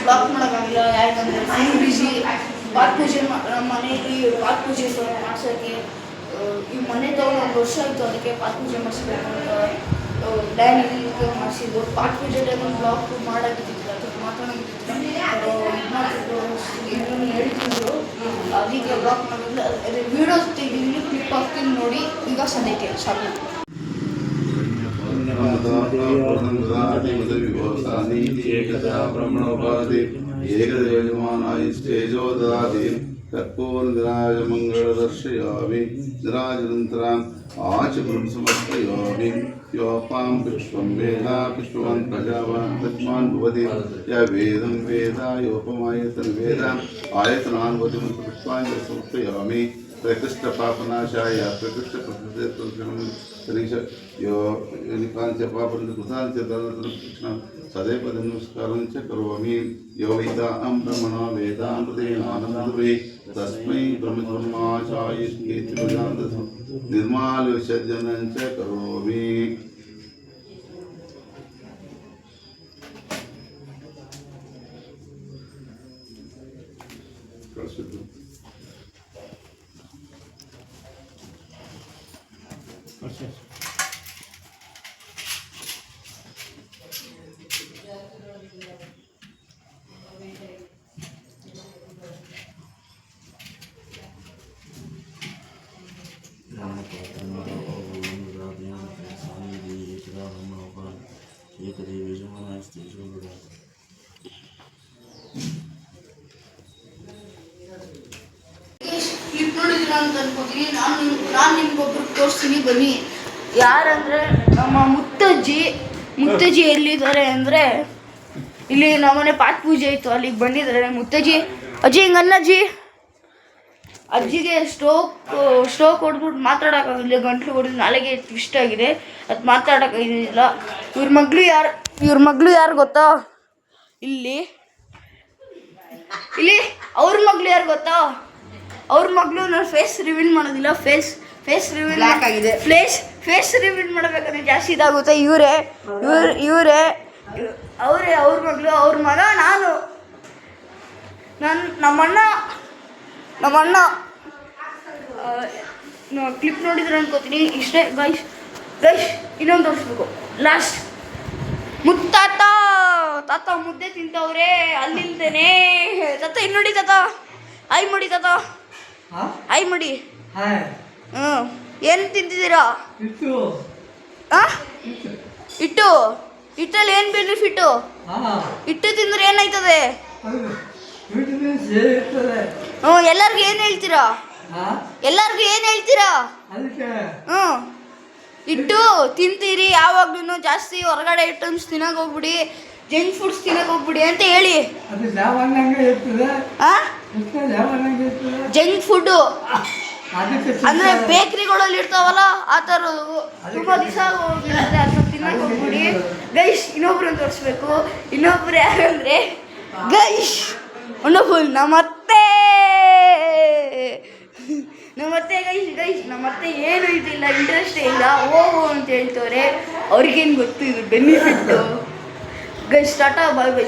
Block ಮಾಡೋಕ್ಕಾಗಿಲ್ಲ. ಯಾಕಂದರೆ full ಬಿಸಿ. Path ಪೂಜೆ ನಮ್ಮ ಮನೆಯಲ್ಲಿ ಪಾತ್ ಪೂಜೆ ಮಾಡ್ಸೋಕ್ಕೆ ಈ ಮನೆ ತಗೊಂಡು 1 ವರ್ಷ ಆಯಿತು. ಅದಕ್ಕೆ ಪಾತ್ ಪೂಜೆ ಮಾಡಿಸ್ಬೇಕು ಅಂತ ಡ್ಯಾನಿ ಮಾಡಿಸಿದ್ದು. ಪಾತ್ ಪೂಜೆ ಟೈಮಲ್ಲಿ ಬ್ಲಾಕ್ ಮಾಡೋಕ್ಕಿದ್ದಿಲ್ಲ, ಅದಕ್ಕೆ ಮಾತಾಡೋಕ್ಕಿದ್ದಿಲ್ಲ. ಇನ್ನೊಂದು ಹೇಳ್ತಿದ್ರು, ಅದಕ್ಕೆ ಬ್ಲಾಕ್ ಮಾಡೋದಿಲ್ಲ. ಅದೇ ವೀಡಿಯೋ ತೆಗೆದು ಕ್ಲಿಪ್ ಹಾಕ್ತೀನಿ ನೋಡಿ. ಈಗ ಸದ್ಯಕ್ಕೆ ಸಾಕು. ಏಕದೇವಮಾನೈಸ್ತೇಜೋ ದದಾತಿ ಕರ್ಪೂರನಿರಾಜ ಮಂಗಳದರ್ಶಯಾಮಿ ನಿರಾಜನಂತರಾಂ ಆಚಮೃಂ ಸಮರ್ಪಯಾಮಿ. ಯೋಪಾಂ ವಿಶ್ವಂ ವೇದ ವಿಶ್ವವಾನ್ ಪ್ರಜಾವಾನ್ ತಸ್ಮಾನ್ ಭವತಿ ಯ ವೇದಂ ವೇದ ಯೋಪಮಾಯತನ ವೇದ ಆಯತನಾನ್ ಭವತಿ ಮತ್ತು ಪುಷ್ಪಾಂಜ ಸಮರ್ಪಯಾಮಿ. ಪ್ರಕೃಷ್ಟ ಪಾಪನಾಶಾಯ ಪ್ರಕೃಷ್ಟ यो निकांच पापं कृतांच दर्शनं सदैव नमस्कारं च करोमि. यो वेदां ब्रह्मणा वेदामृतेनानन्दवे तस्मै ब्रह्मचर्माचार्येति निर्मालविसर्जनं च करोमि. ಕ್ಲಿಪ್ ನೋಡಿದಿರ ಅಂತ ಅನ್ಕೋತೀನಿ. ನಾನು ನಿಮ್ಗೊಬ್ರಿಗೆ ತೋರಿಸ್ತೀನಿ ಬನ್ನಿ. ಯಾರಂದರೆ ನಮ್ಮ ಮುತ್ತಜ್ಜಿ ಎಲ್ಲಿದ್ದಾರೆ ಅಂದರೆ, ಇಲ್ಲಿ ನಮ್ಮನೆ ಪಾತ್ ಪೂಜೆ ಇತ್ತು, ಅಲ್ಲಿಗೆ ಬಂದಿದ್ದಾರೆ ಮುತ್ತಜ್ಜಿ. ಅಜ್ಜಿ ಹಿಂಗನ್ನಜ್ಜಿ. ಅಜ್ಜಿಗೆ ಸ್ಟೋಕ್ ಹೊಡೆದ್ಬಿಟ್ಟು ಮಾತಾಡೋಕ್ಕಾಗಿಲ್ಲ, ಗಂಟ್ಲು ಹೊಡೆದು ನಾಳೆಗೆ ಟ್ವಿಸ್ಟ್ ಆಗಿದೆ, ಅದು ಮಾತಾಡೋಕ್ಕಾಗಿಲ್ಲ. ಇವ್ರ ಮಗಳು ಯಾರು ಗೊತ್ತಾ? ಇಲ್ಲಿ ಅವ್ರ ಮಗಳು ಯಾರು ಗೊತ್ತಾ? ಅವ್ರ ಮಗಳು ನಾನು ಫೇಸ್ ರಿವೀಲ್ ಮಾಡೋದಿಲ್ಲ. ಫೇಸ್ ರಿವೀಲ್ ಆಗಿದೆ. ಫೇಸ್ ರಿವೀಲ್ ಮಾಡಬೇಕಂದ್ರೆ ಜಾಸ್ತಿ ಇದಾಗುತ್ತೆ. ಇವರೇ ಅವ್ರ ಮಗಳು, ಅವ್ರ ಮಗ ನಾನು. ನಮ್ಮಣ್ಣ ಕ್ಲಿಪ್ ನೋಡಿದ್ರೆ ಅನ್ಕೋತೀನಿ. ಇಷ್ಟೇ ಗೈಸ್. ಇನ್ನೊಂದು ತೋರಿಸ್ಬೇಕು ಲಾಸ್ಟ್. ತಾತ ಮುದ್ದೆ ತಿಂತವ್ರೆ ಅಲ್ಲಿಲ್ದೇನೆ. ತಾತ ಇಲ್ಲಿ ನೋಡಿ ತಾತ, ಆಯ್ ಮಾಡಿ ತಾತ, ಆಯ್ ಮಾಡಿ. ಏನು ತಿಂತಿದ್ದೀರಾ? ಹಿಟ್ಟಲ್ಲಿ ಏನು ಬೆನಿಫಿಟ್ಟು? ಹಿಟ್ಟು ತಿಂದ್ರೆ ಏನಾಯ್ತದೆ? ಎಲ್ಲರಿಗೂ ಏನು ಹೇಳ್ತೀರಾ? ಹಿಟ್ಟು ತಿಂತೀರಿ ಯಾವಾಗ್ಲೂ. ಜಾಸ್ತಿ ಹೊರಗಡೆ ಐಟಮ್ಸ್ ತಿನ್ನಕ್ಕೆ ಹೋಗ್ಬಿಡಿ, ಜಂಕ್ ಫುಡ್ಸ್ ತಿನ್ನಕ್ಕೆ ಹೋಗ್ಬಿಡಿ ಅಂತ ಹೇಳಿ. ಜಂಕ್ ಫುಡ್ಡು ಅಂದರೆ ಬೇಕ್ರಿಗಳಲ್ಲಿ ಇರ್ತಾವಲ್ಲ ಆ ಥರದ್ದು. ತುಂಬ ದಿವಸ ಹೋಗಿರುತ್ತೆ, ಅದು ತಿನ್ನಕ್ಕೆ ಹೋಗ್ಬಿಡಿ ಗೈಸ್. ಇನ್ನೊಬ್ರನ್ನ ತೋರಿಸ್ಬೇಕು. ಇನ್ನೊಬ್ರು ಯಾರಂದರೆ ಗೈಸ್ ವಂಡರ್ಫುಲ್ ನಮ್ಮತ್ತೆ ಗೈಸ್. ನಮ್ಮತ್ತೆ ಏನು ಇದಿಲ್ಲ, ಇಂಟ್ರೆಸ್ಟೇ ಇಲ್ಲ, ಹೋಗು ಅಂತ ಹೇಳ್ತವ್ರೆ. ಅವ್ರಿಗೇನು ಗೊತ್ತು ಇದು benefit guys. Tata bye by.